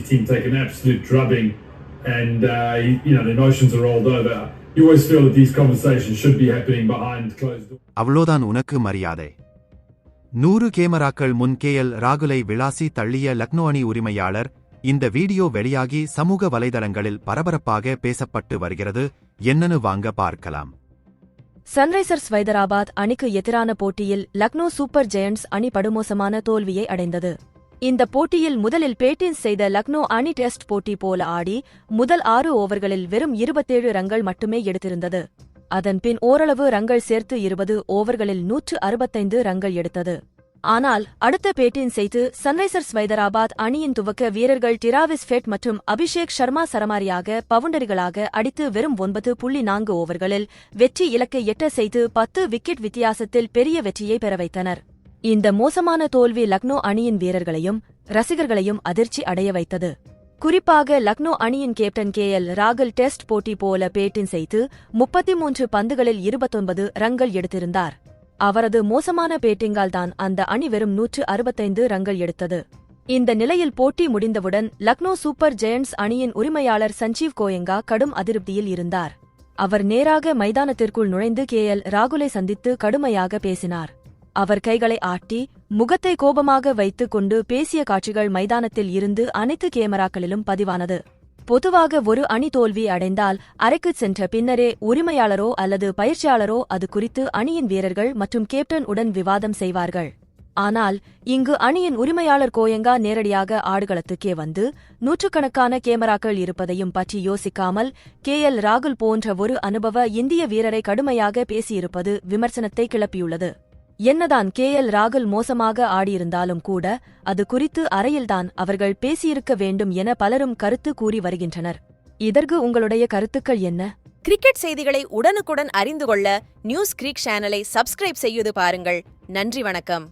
his team take an absolute drubbing, and the emotions are rolled over. You always feel that these conversations should be happening behind closed doors. அவ்வளோதான் உனக்கு மரியாதை. 100 கேமராக்கள் முன் KL ராகுலை விளாசி தள்ளிய லக்னோ அணி உரிமையாளர். இந்த வீடியோ வெளியாகி சமூக வலைதளங்களில் பரபரப்பாக பேசப்பட்டு வருகிறது. என்னன்னு வாங்க பார்க்கலாம். சன்ரைசர்ஸ் ஹைதராபாத் அணிக்கு எதிரான போட்டியில் லக்னோ சூப்பர் ஜெயண்ட்ஸ் அணி படுமோசமான தோல்வியை அடைந்தது. இந்த போட்டியில் முதலில் பேட்டின்ஸ் செய்த லக்னோ அணி டெஸ்ட் போட்டி போல ஆடி முதல் 6 ஓவர்களில் வெறும் 27 ரன்கள் மட்டுமே எடுத்திருந்தது. அதன்பின் ஓரளவு ரன்கள் சேர்த்து 20 ஓவர்களில் 165 ரன்கள் எடுத்தது. ஆனால் அடுத்த பேட்டின் செய்து சன்ரைசர்ஸ் ஹைதராபாத் அணியின் துவக்க வீரர்கள் டிராவிஸ் ஹெட் மற்றும் அபிஷேக் சர்மா சரமாரியாக பவுண்டரிகளாக அடித்து வெறும் 9.4 ஓவர்களில் வெற்றி இலக்கை எட்ட செய்து 10 விக்கெட் வித்தியாசத்தில் பெரிய வெற்றியை பெற வைத்தனர். இந்த மோசமான தோல்வி லக்னோ அணியின் வீரர்களையும் ரசிகர்களையும் அதிர்ச்சி அடைய வைத்தது. குறிப்பாக லக்னோ அணியின் கேப்டன் கேஎல் ராகுல் டெஸ்ட் போட்டி போல பேட்டின் செய்து 33 பந்துகளில் 29 ரன்கள் எடுத்திருந்தார். அவரது மோசமான பேட்டிங்கால் தான் அந்த அணி வெறும் 165 ரன்கள் எடுத்தது. இந்த நிலையில் போட்டி முடிந்தவுடன் லக்னோ சூப்பர் ஜெயண்ட்ஸ் அணியின் உரிமையாளர் சஞ்சீவ் கோயங்கா கடும் அதிருப்தியில் இருந்தார். அவர் நேராக மைதானத்திற்குள் நுழைந்து கேஎல் ராகுலை சந்தித்து கடுமையாக பேசினார். அவர் கைகளை ஆட்டி முகத்தை கோபமாக வைத்துக் கொண்டு பேசிய காட்சிகள் மைதானத்தில் இருந்து அனைத்து கேமராக்களிலும் பதிவானது. பொதுவாக ஒரு அணி தோல்வி அடைந்தால் அறைக்குச் சென்ற பின்னரே உரிமையாளரோ அல்லது பயிற்சியாளரோ அது குறித்து அணியின் வீரர்கள் மற்றும் கேப்டன் உடன் விவாதம் செய்வார்கள். ஆனால் இங்கு அணியின் உரிமையாளர் கோயங்கா நேரடியாக ஆடுகளத்துக்கே வந்து நூற்றுக்கணக்கான கேமராக்கள் இருப்பதையும் பற்றி யோசிக்காமல் கேஎல் ராகுல் போன்ற ஒரு அனுபவ இந்திய வீரரை கடுமையாக பேசியிருப்பது விமர்சனத்தை கிளப்பியுள்ளது. என்னதான் கேஎல் ராகுல் மோசமாக ஆடியிருந்தாலும் கூட அது குறித்து அறையில்தான் அவர்கள் பேசியிருக்க வேண்டும் என பலரும் கருத்து கூறி வருகின்றனர். இதற்கு உங்களுடைய கருத்துக்கள் என்ன? கிரிக்கெட் செய்திகளை உடனுக்குடன் அறிந்து கொள்ள நியூஸ் கிரிக் சேனலை சப்ஸ்கிரைப் செய்து பாருங்கள். நன்றி, வணக்கம்.